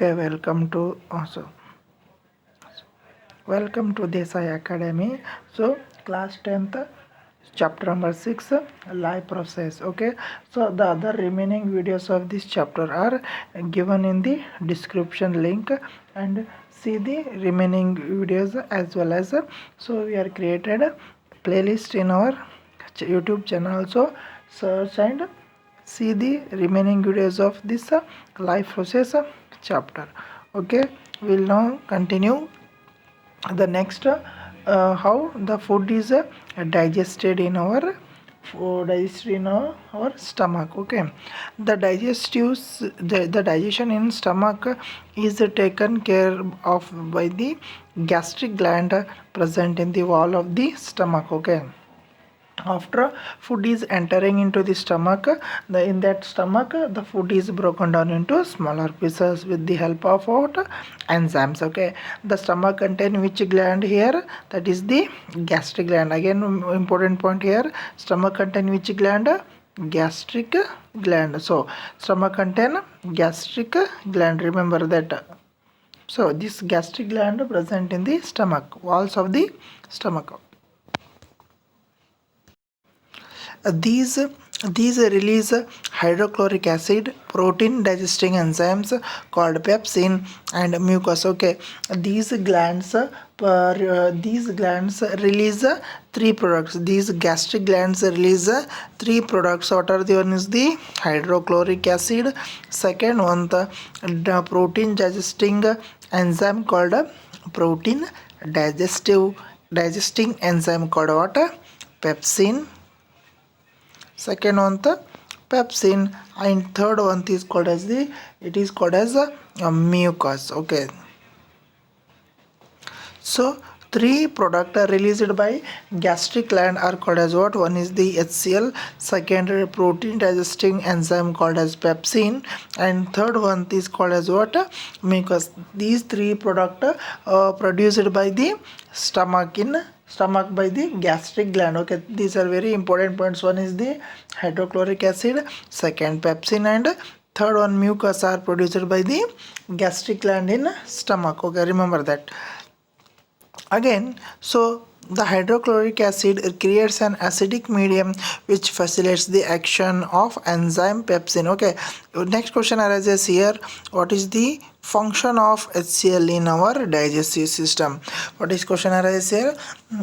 Okay, welcome to Desai Academy. So class 10th, chapter number 6, life process. Okay, so the other remaining videos of this chapter are given in the description link, and see the remaining videos as well as so we are created a playlist in our YouTube channel also. Search and see the remaining videos of this life process chapter. Okay, we'll now continue the next how the food is digested in our our stomach. Okay, the digestion in stomach is taken care of by the gastric gland present in the wall of the stomach. Okay, after food is entering into the stomach, in that stomach the food is broken down into smaller pieces with the help of what enzymes. Okay, the stomach contain which gland here? That is the gastric gland. Again, important point here, stomach contain which gland? Gastric gland. So stomach contain gastric gland, remember that. So this gastric gland present in the stomach, walls of the stomach. These release hydrochloric acid, protein digesting enzymes called pepsin, and mucus. Okay, these glands release three products. These gastric glands release three products. What are the one is the hydrochloric acid. Second one, the protein digesting enzyme called protein digesting enzyme called what? Pepsin. Second one the pepsin, and third one is called as mucus. Okay, so three products are released by gastric gland are called as what? One is the HCl, second protein digesting enzyme called as pepsin, and third one is called as what? Mucus. These three products produced by the stomach by the gastric gland. Okay, these are very important points. One is the hydrochloric acid, second pepsin, and third one mucus are produced by the gastric gland in stomach. Okay, remember that. Again, so the hydrochloric acid creates an acidic medium which facilitates the action of enzyme pepsin. Okay, next question arises here, what is the function of HCl in our digestive system? What is question arises here,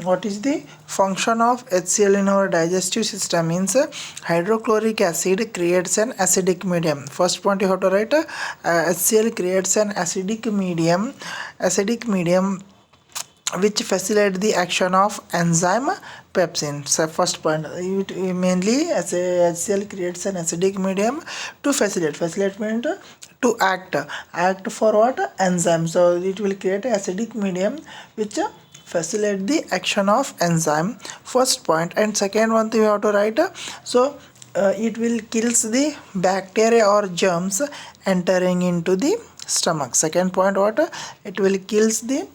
what is the function of HCl in our digestive system? Means hydrochloric acid creates an acidic medium. First point you have to write, HCl creates an acidic medium which facilitate the action of enzyme pepsin. So first point, it mainly as a HCl creates an acidic medium to facilitate means to act for what? Enzyme. So it will create an acidic medium which facilitate the action of enzyme. First point. And second one thing you have to write, so it will kills the bacteria or germs entering into the stomach. Second point, what? It will kills the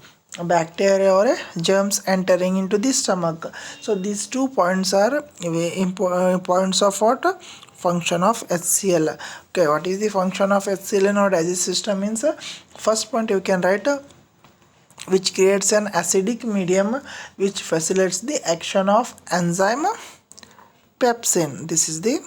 bacteria or germs entering into the stomach. So these 2 points are points of what? Function of HCl. Okay, what is the function of HCl in our digestive system? Means first point you can write, which creates an acidic medium which facilitates the action of enzyme pepsin. This is the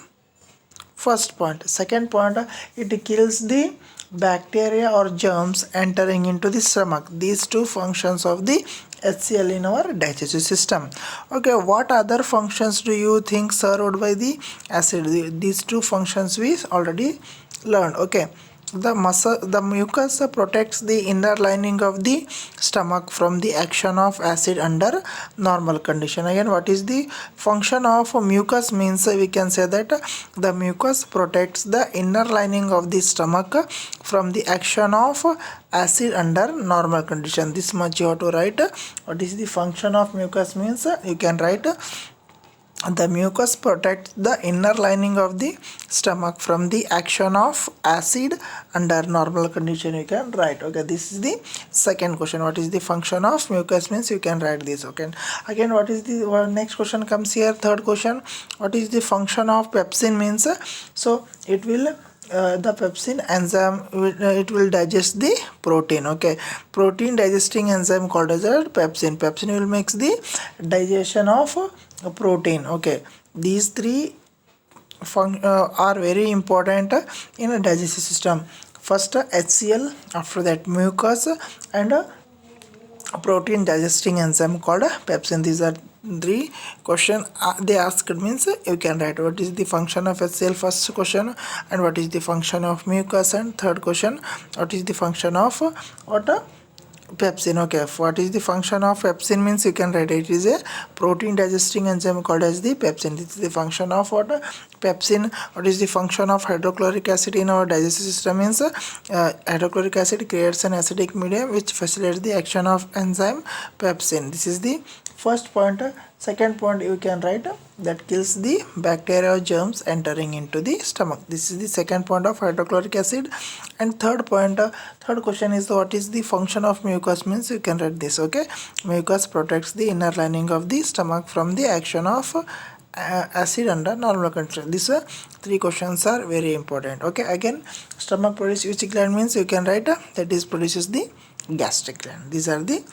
first point. Second point, it kills the bacteria or germs entering into the stomach. These two functions of the HCl in our digestive system. Okay, what other functions do you think served by the acid? These two functions we already learned. Okay, the mucus protects the inner lining of the stomach from the action of acid under normal condition. Again, what is the function of mucus? Means we can say that the mucus protects the inner lining of the stomach from the action of acid under normal condition. This much you have to write. What is the function of mucus? Means you can write, the mucus protects the inner lining of the stomach from the action of acid under normal condition. You can write. Okay, this is the second question. What is the function of mucus? Means you can write this. Okay, again, what is the next question comes here? Third question, what is the function of pepsin? Means so it will the pepsin enzyme it will digest the protein. Okay, protein digesting enzyme called as a pepsin. Pepsin will makes the digestion of protein. Okay, these three are very important in a digestive system. First HCl, after that mucus, and protein digesting enzyme called pepsin. These are three question they asked, means you can write what is the function of HCl, first question, and what is the function of mucus, and third question what is the function of what pepsin. Okay, what is the function of pepsin means you can write it is a protein digesting enzyme called as the pepsin. This is the function of what pepsin. What is the function of hydrochloric acid in our digestive system means hydrochloric acid creates an acidic medium which facilitates the action of enzyme pepsin. This is the first point. Second point you can write that kills the bacteria or germs entering into the stomach. This is the second point of hydrochloric acid. And third point, third question is what is the function of mucus means you can write this. Okay, mucus protects the inner lining of the stomach from the action of acid under normal condition. These three questions are very important. Okay, again stomach produces which gland means you can write that is produces the gastric gland. These are the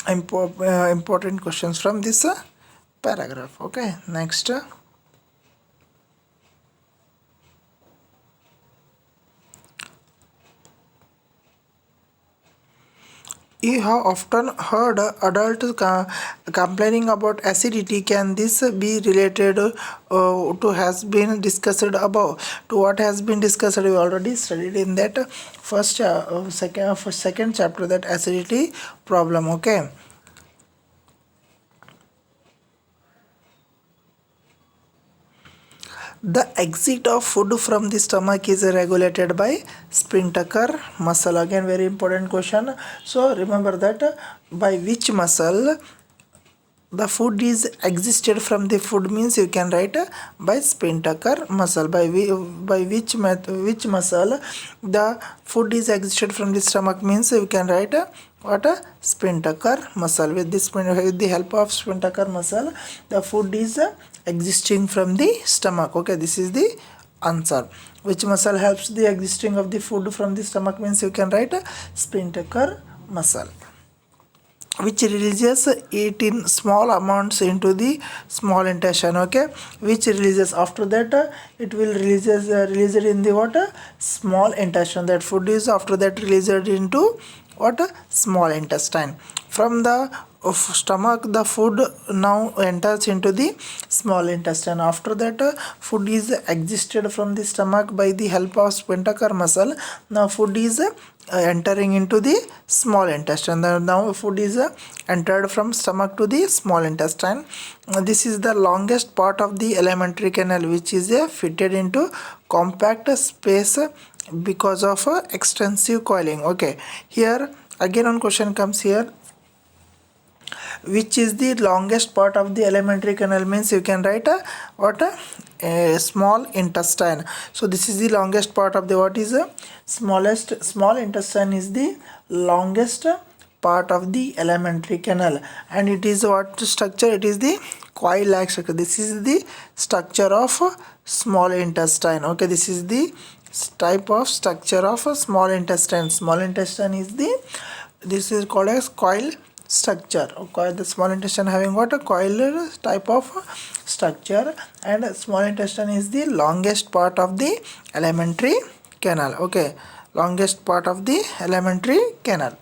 important questions from this paragraph. Okay, next. You have often heard adults complaining about acidity. Can this be related to has been discussed above? To what has been discussed, we already studied in that second chapter, that acidity problem. Okay. The exit of food from the stomach is regulated by sphincter muscle. Again, very important question. So remember that by which muscle the food is existed from the food means you can write by sphincter muscle. By which muscle the food is existed from the stomach means you can write what a sphincter muscle. With the help of sphincter muscle the food is existing from the stomach. Okay, this is the answer. Which muscle helps the existing of the food from the stomach means you can write sphincter muscle, which releases it in small amounts into the small intestine. Okay, which releases after that it will release it in the what small intestine. That food is after that released into what small intestine. From the stomach the food now enters into the small intestine. After that food is existed from the stomach by the help of sphincter muscle. Now food is entering into the small intestine. Now food is entered from stomach to the small intestine. This is the longest part of the alimentary canal which is fitted into compact space because of extensive coiling. Okay, here again one question comes here, which is the longest part of the alimentary canal means you can write what a small intestine. So this is the longest part of the what is small intestine is the longest part of the alimentary canal, and it is what structure, it is the coil like structure. This is the structure of small intestine. Okay, this is the type of structure of a small intestine. Small intestine is the, this is called as coil structure. Okay, the small intestine having what a coil type of structure, and small intestine is the longest part of the alimentary canal. Okay, longest part of the alimentary canal.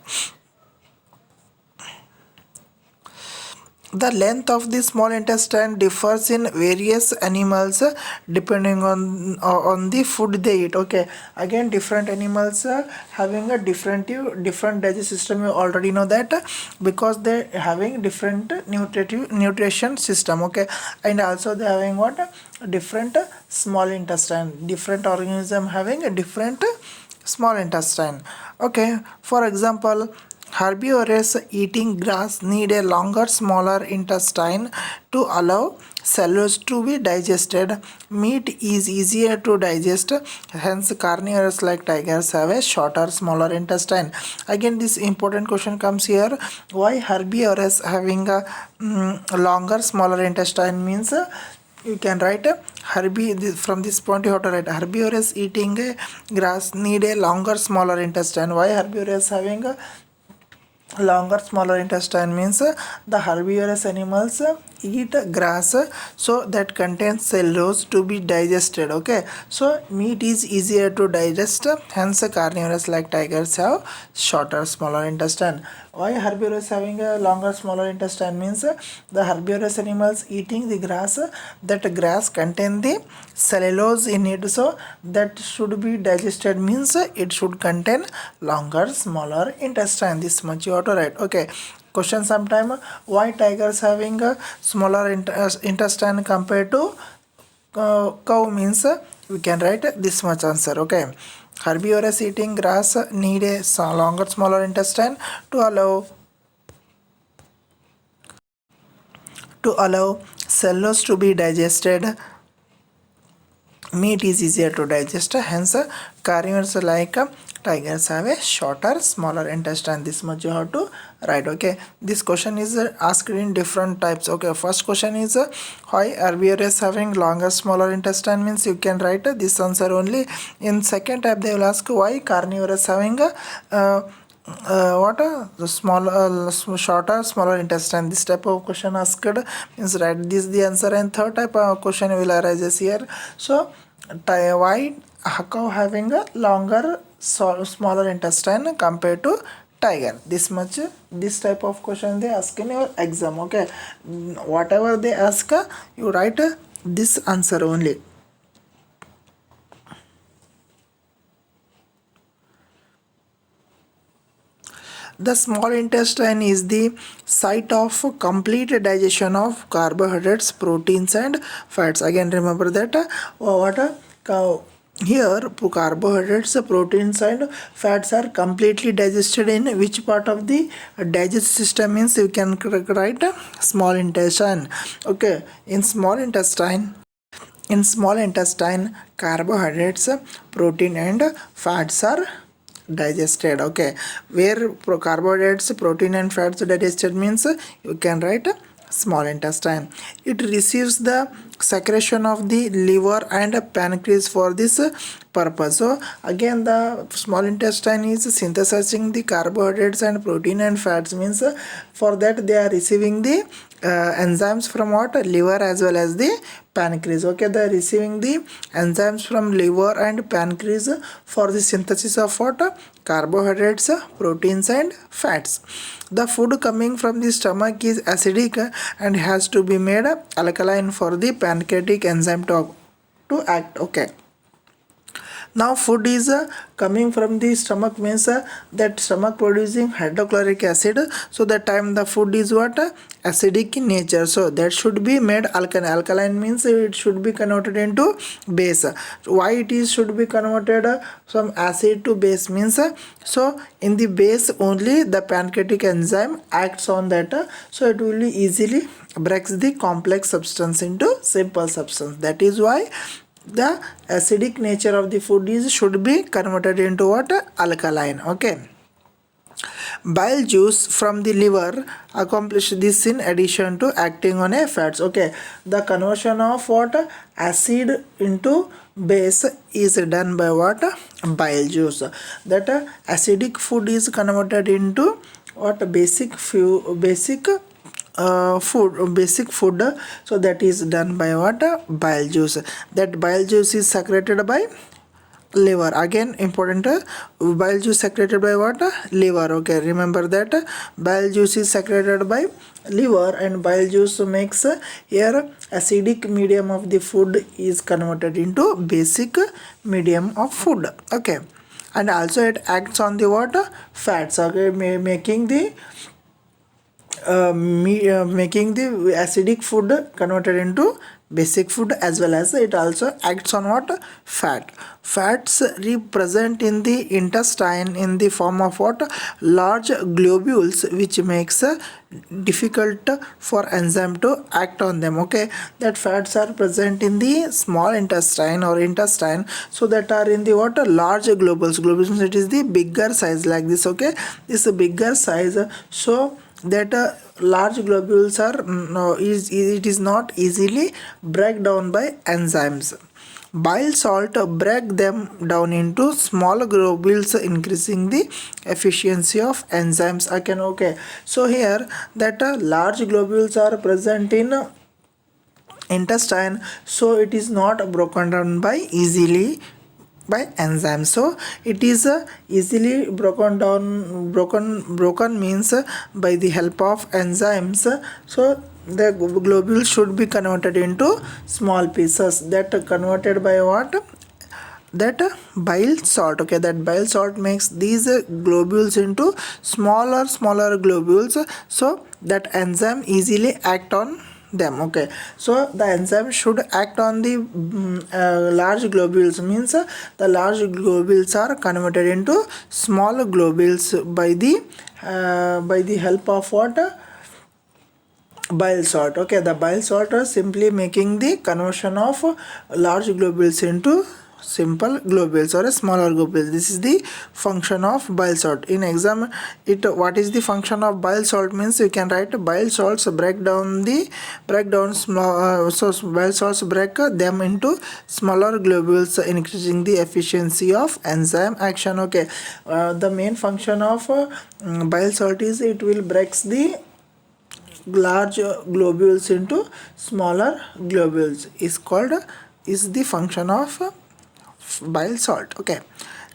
The length of the small intestine differs in various animals depending on the food they eat. Okay, again different animals having a different digestive system. You already know that because they having different nutrition system. Okay, and also they having what different small intestine. Different organism having a different small intestine. Okay, for example, herbivores eating grass need a longer, smaller intestine to allow cellulose to be digested. Meat is easier to digest, hence carnivores like tigers have a shorter, smaller intestine. Again, this important question comes here: why herbivores having a longer, smaller intestine means you can write from this point you have to write herbivorous eating grass need a longer smaller intestine. Why herbivorous having a longer smaller intestine means the herbivorous animals eat grass so that contains cellulose to be digested. Okay, so meat is easier to digest, hence carnivorous like tigers have shorter smaller intestine. Why herbivorous having a longer smaller intestine means the herbivorous animals eating the grass, that grass contain the cellulose in it, so that should be digested means it should contain longer smaller intestine. This much you have to write. Okay, question sometime, why tigers having a smaller intestine compared to cow means we can write this much answer. Okay, herbivorous eating grass need a longer smaller intestine to allow cellulose to be digested. Meat is easier to digest, hence carnivores like tigers have a shorter smaller intestine. This much you have to write. Okay, this question is asked in different types. Okay, first question is why herbivorous having longer smaller intestine means you can write this answer only. In second type they will ask why carnivorous having the shorter smaller intestine. This type of question asked means write this the answer. And third type of question will arise here. So why cow having a longer smaller intestine compared to tiger? This much, this type of question they ask in your exam. Okay, whatever they ask you write this answer only. The small intestine is the site of complete digestion of carbohydrates, proteins and fats. Again remember that here carbohydrates, proteins and fats are completely digested in which part of the digestive system means you can write small intestine. Okay, in small intestine, carbohydrates, protein and fats are digested. Okay, where carbohydrates, protein and fats digested means you can write small intestine. It receives the secretion of the liver and pancreas for this purpose. So again the small intestine is synthesizing the carbohydrates and protein and fats means for that they are receiving the enzymes from what? Liver as well as the pancreas. Okay, they are receiving the enzymes from liver and pancreas for the synthesis of what? Carbohydrates, proteins and fats. The food coming from the stomach is acidic and has to be made alkaline for the pancreatic enzyme to act. Okay, now food is coming from the stomach means that stomach producing hydrochloric acid, so that time the food is what? Acidic in nature, so that should be made alkaline. Alkaline means it should be converted into base. Why it is should be converted from acid to base means so in the base only the pancreatic enzyme acts on that, so it will easily breaks the complex substance into simple substance. That is why the acidic nature of the food is should be converted into what? Alkaline. Okay, bile juice from the liver accomplish this in addition to acting on a fats. Okay, the conversion of what? Acid into base is done by what? Bile juice. That acidic food is converted into what? Basic food, so that is done by what? Bile juice. That bile juice is secreted by liver. Again important, bile juice secreted by what? Liver. Okay, remember that bile juice is secreted by liver and bile juice makes here acidic medium of the food is converted into basic medium of food. Okay, and also it acts on the what? Fats. Okay, making the making the acidic food converted into basic food, as well as it also acts on what? Fats represent in the intestine in the form of what? Large globules, which makes difficult for enzyme to act on them. Okay, that fats are present in the small intestine or intestine, so that are in the what? Large globules. Globules, it is the bigger size like this. Okay, this is a bigger size, so that large globules are it is not easily break down by enzymes. Bile salt break them down into small globules, increasing the efficiency of enzymes. Again, okay. So here that large globules are present in intestine, so it is not broken down by easily by enzymes. So it is easily broken means by the help of enzymes. So the globules should be converted into small pieces, that converted by what, that bile salt. Okay, that bile salt makes these globules into smaller globules, so that enzyme easily act on them. Okay, so the enzyme should act on the large globules, means the large globules are converted into small globules by the help of what, bile salt. Okay, the bile salt are simply making the conversion of large globules into simple globules or a smaller globules. This is the function of bile salt. In exam, what is the function of bile salt means you can write bile salts break down small so bile salts break them into smaller globules, increasing the efficiency of enzyme action. Okay, the main function of bile salt is it will breaks the large globules into smaller globules, is the function of bile salt. Okay,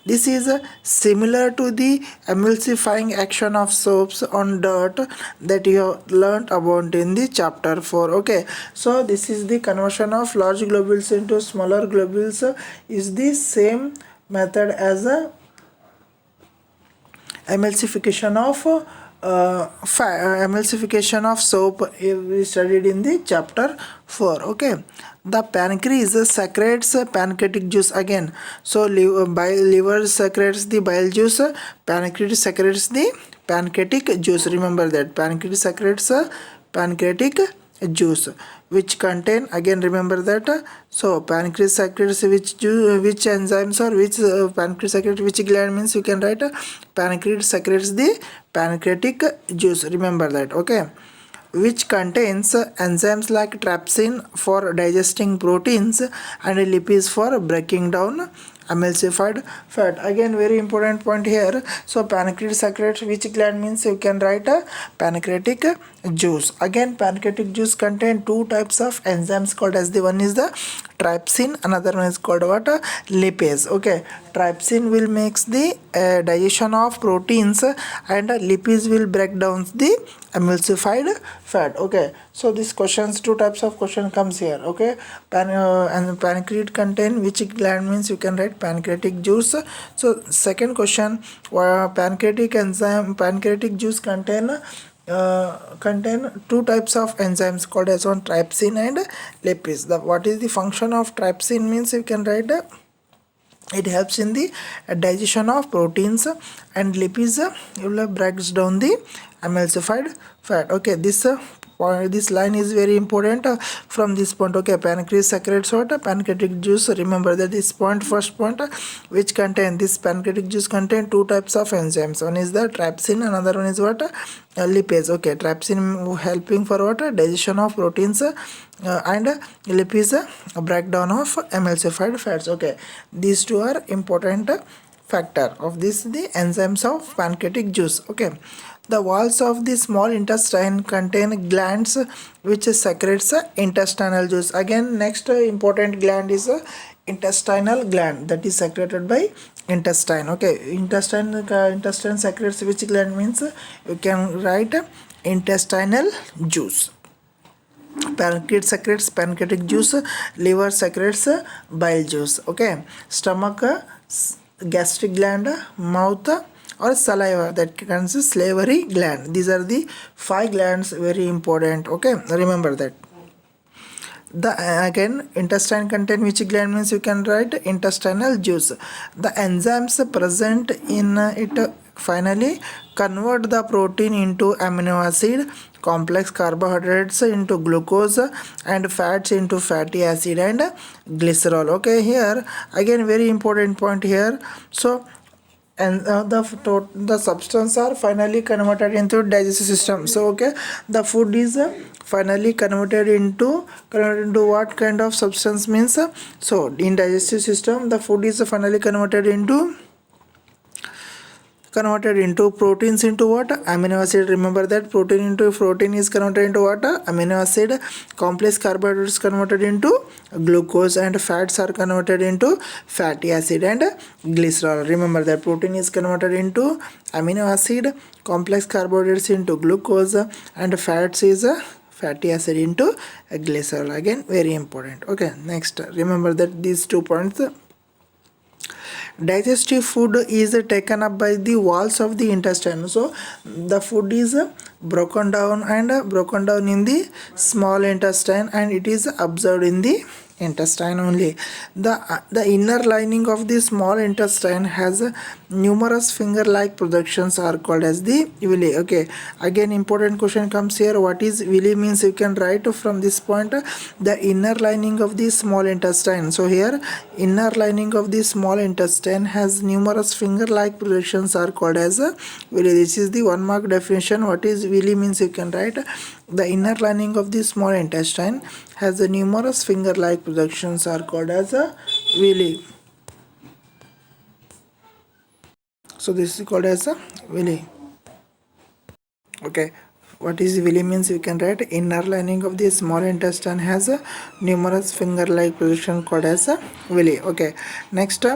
this is similar to the emulsifying action of soaps on dirt that you have learnt about in the chapter 4. Okay, so this is the conversion of large globules into smaller globules, is the same method as a emulsification of emulsification of soap we studied in the chapter 4. Okay, the pancreas secretes pancreatic juice again. So liver secretes the bile juice, pancreas secretes the pancreatic juice. Remember that pancreas secretes pancreatic juice, which contain, again remember that so pancreas secretes which enzymes, or which pancreas secretes which gland, means you can write pancreas secretes the pancreatic juice. Remember that. Okay, which contains enzymes like trypsin for digesting proteins and lipids for breaking down emulsified fat. Again, very important point here. So pancreas secretes which gland, means you can write a pancreatic juice. Again, pancreatic juice contain two types of enzymes called as, the one is the trypsin, another one is called what, lipase. Okay, trypsin will makes the digestion of proteins and lipids will break down the emulsified fat. Okay, so these questions, two types of question comes here. Okay, and pancreas contain which gland, means you can write pancreatic juice. So second question, pancreatic juice contain two types of enzymes called as one trypsin and lipase. What is the function of trypsin, means you can write it helps in the digestion of proteins, and lipids will breaks down the emulsified fat. Okay, this line is very important from this point. Okay, pancreas secretes what, pancreatic juice. Remember that this point, first point, which contain, this pancreatic juice contain two types of enzymes. One is the trypsin, another one is what, lipase. Okay, trypsin helping for what, digestion of proteins, and lipids breakdown of emulsified fats. Okay, these two are important factor of this, the enzymes of pancreatic juice. Okay, the walls of the small intestine contain glands which secretes intestinal juice. Again, next important gland is intestinal gland, that is secreted by intestine. Okay, intestine secretes which gland, means you can write intestinal juice. Pancreas secretes pancreatic juice, liver secretes bile juice. Okay, stomach, gastric gland, mouth or saliva, that consists salivary gland. These are the 5 glands, very important. Okay, remember that. The again, intestine contain which gland, means you can write intestinal juice. The enzymes present in it finally convert the protein into amino acid, complex carbohydrates into glucose, and fats into fatty acid and glycerol. Okay, here again very important point here. So and the substance are finally converted into digestive system. So okay, the food is finally converted into what kind of substance means, so in digestive system the food is finally converted into proteins into what, amino acid. Remember that protein is converted into what, amino acid. Complex carbohydrates converted into glucose, and fats are converted into fatty acid and glycerol. Remember that protein is converted into amino acid, complex carbohydrates into glucose, and fats is fatty acid into glycerol. Again, very important. Okay, next, remember that these 2 points. Digestive food is taken up by the walls of the intestine. So the food is broken down in the small intestine, and it is absorbed in the intestine only. The inner lining of the small intestine has numerous finger like projections are called as the villi. Okay, again important question comes here. What is villi means? You can write from this point, the inner lining of the small intestine. So here, inner lining of the small intestine has numerous finger like projections are called as villi. This is the 1 mark definition. What is villi means? You can write, the inner lining of the small intestine has the numerous finger like projections are called as a villi. So this is called as a villi. Okay, what is villi means? You can write, inner lining of the small intestine has a numerous finger like projection called as a villi. Okay, next,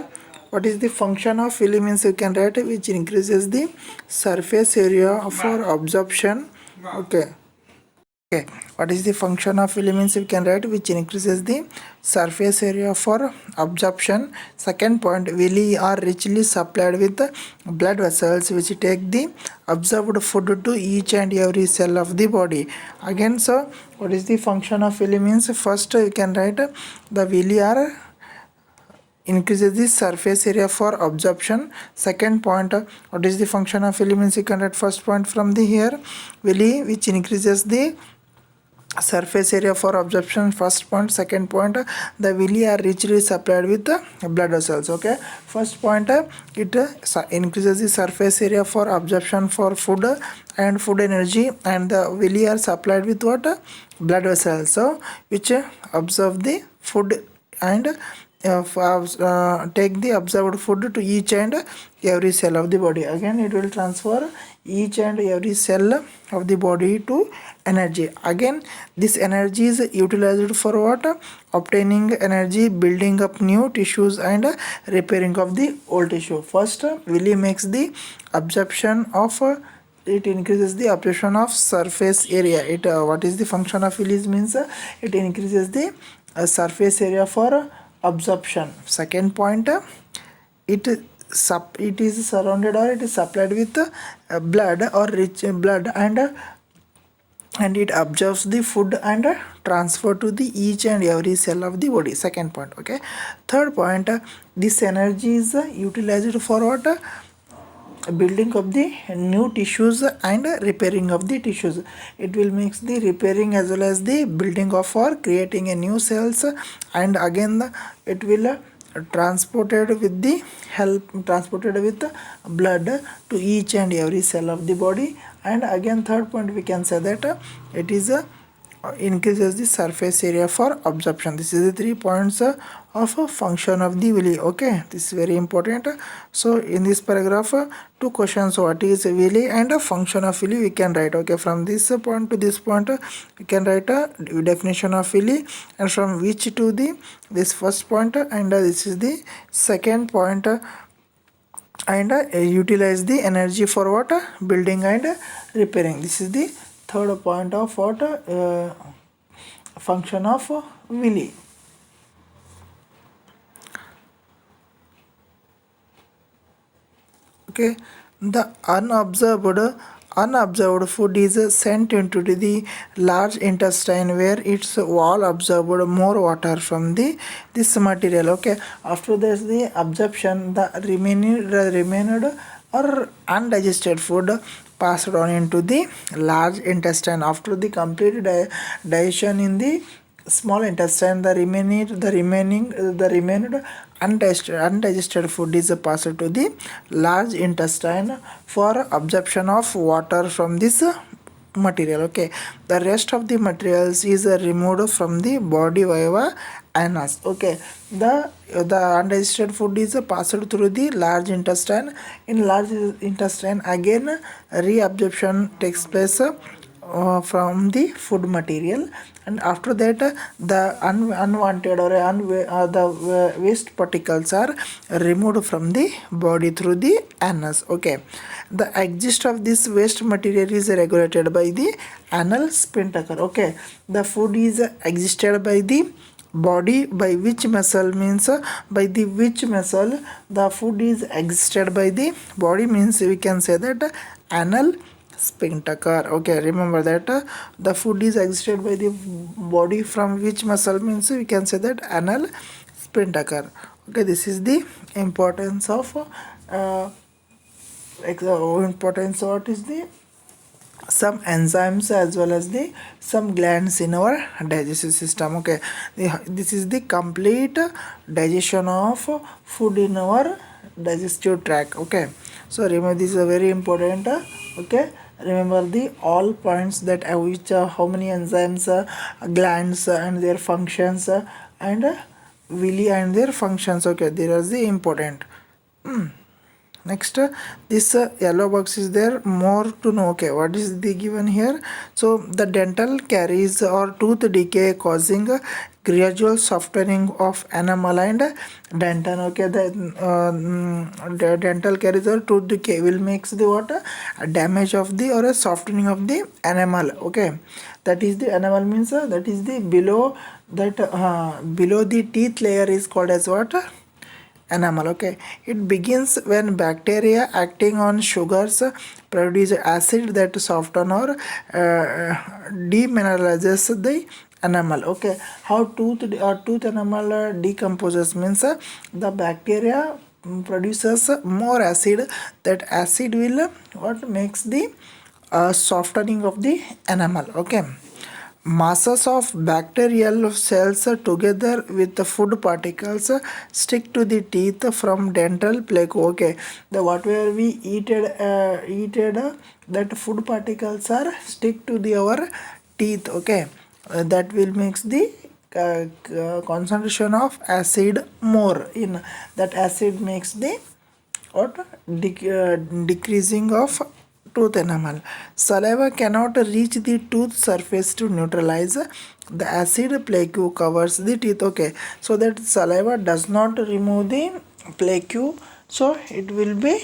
what is the function of villi means? You can write, which increases the surface area for absorption. Okay. Okay, what is the function of villi means? You can write, which increases the surface area for absorption. Second point, villi are richly supplied with blood vessels which take the absorbed food to each and every cell of the body. Again, so what is the function of villi means? First, you can write, the villi are increases the surface area for absorption. Second point, what is the function of villi means? You can write first point from the here, villi which increases the surface area for absorption. First point. Second point, the villi are richly supplied with blood vessels. Okay, first point, it increases the surface area for absorption for food and food energy, and the villi are supplied with what, blood vessels, so which absorb the food and take the absorbed food to each and every cell of the body. Again, it will transfer each and every cell of the body to energy. Again, this energy is utilized for what, obtaining energy, building up new tissues, and repairing of the old tissue. First, villi makes the absorption of it increases the absorption of surface area. It what is the function of villi means? It increases the surface area for absorption. Second point, it is surrounded, or it is supplied with blood or rich blood, and it absorbs the food and transfer to the each and every cell of the body. Second point. Okay, third point, this energy is utilized for what, building of the new tissues and repairing of the tissues. It will make the repairing as well as the building of or creating a new cells, and again it will transported with blood to each and every cell of the body. And again, third point, we can say that it is increases the surface area for absorption. This is the 3 points of a function of the villi. Okay, this is very important. So in this paragraph, 2 questions, what is villi and a function of villi, we can write. Okay, from this point to this point, we can write a definition of villi, and from which to the this first point, and this is the second point, and utilize the energy for what, building and repairing. This is the third point of what, function of villi. Okay, the unabsorbed food is sent into the large intestine, where its wall absorbed more water from this material. Okay, after this the absorption, the remained or undigested food passed on into the large intestine. After the complete digestion in the small intestine, the remained undigested food is passed to the large intestine for absorption of water from this material. Okay, the rest of the materials is removed from the body via anus. Okay, the undigested food is passed through the large intestine. In large intestine again reabsorption takes place from the food material, and after that the unwanted or the waste particles are removed from the body through the anus. Okay, the exit of this waste material is regulated by the anal sphincter. Okay, the food is existed by the body by which muscle means by the which muscle the food is existed by the body means we can say that anal sphincter. Okay, remember that the food is existed by the body from which muscle means we can say that anal sphincter. Okay, this is the importance of importance. What is the some enzymes as well as the some glands in our digestive system. Okay, this is the complete digestion of food in our digestive tract. Okay, so remember this is a very important. Okay, remember the all points that which how many enzymes, glands and their functions, and villi and their functions. Okay, there is the important. Next this yellow box is there, more to know. Okay, what is the given here? So the dental caries or tooth decay causing gradual softening of enamel and dentin. Okay, the dental caries or tooth decay will makes the what damage of the or a softening of the enamel. Okay, that is the enamel means that is the below that below the teeth layer is called as what? Enamel. Okay, it begins when bacteria acting on sugars produce acid that soften or demineralizes the enamel. Okay, how tooth enamel decomposes means the bacteria produces more acid. That acid will what makes the softening of the enamel. Okay, masses of bacterial cells together with the food particles stick to the teeth from dental plaque. Okay, the whatever we eated that food particles are stick to the our teeth. Okay, that will makes the concentration of acid more in that acid makes the what decreasing of tooth enamel. Saliva cannot reach the tooth surface to neutralize the acid plaque covers the teeth. Okay, so that saliva does not remove the plaque, so it will be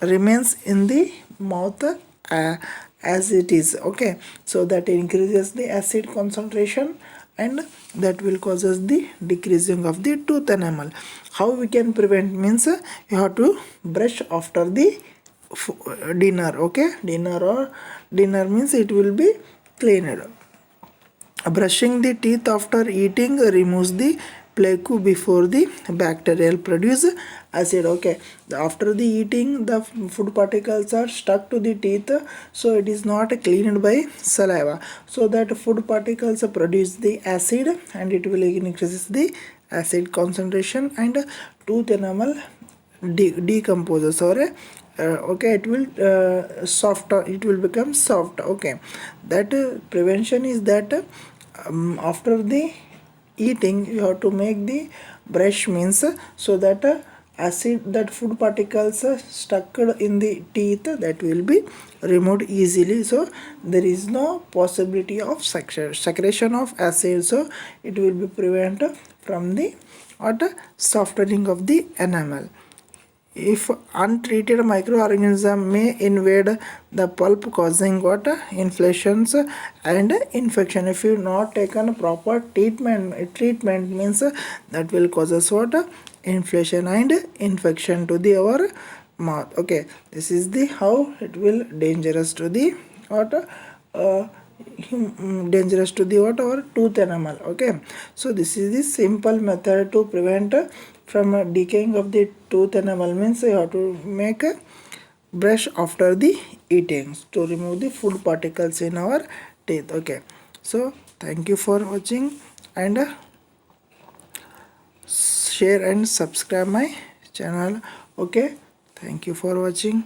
remains in the mouth as it is. Okay, so that increases the acid concentration and that will causes the decreasing of the tooth enamel. How we can prevent means you have to brush after the dinner. Okay, dinner means it will be cleaned. Brushing the teeth after eating removes the plaque before the bacterial produce acid. Okay, after the eating the food particles are stuck to the teeth, so it is not cleaned by saliva, so that food particles produce the acid and it will increase the acid concentration and tooth enamel decomposes or okay, it will soft, it will become soft. Okay, that prevention is that after the eating you have to make the brush means so that acid that food particles stuck in the teeth that will be removed easily, so there is no possibility of secretion of acid, so it will be prevent from the what softening of the enamel. If untreated, microorganism may invade the pulp causing what inflations and infection. If you not taken proper treatment means that will causes what inflation and infection to the our mouth. Okay, this is the how it will dangerous to the what dangerous to the what our tooth enamel. Okay, so this is the simple method to prevent from decaying of the tooth enamel means you have to make a brush after the eating to remove the food particles in our teeth. Okay, so thank you for watching and share and subscribe my channel. Okay, thank you for watching.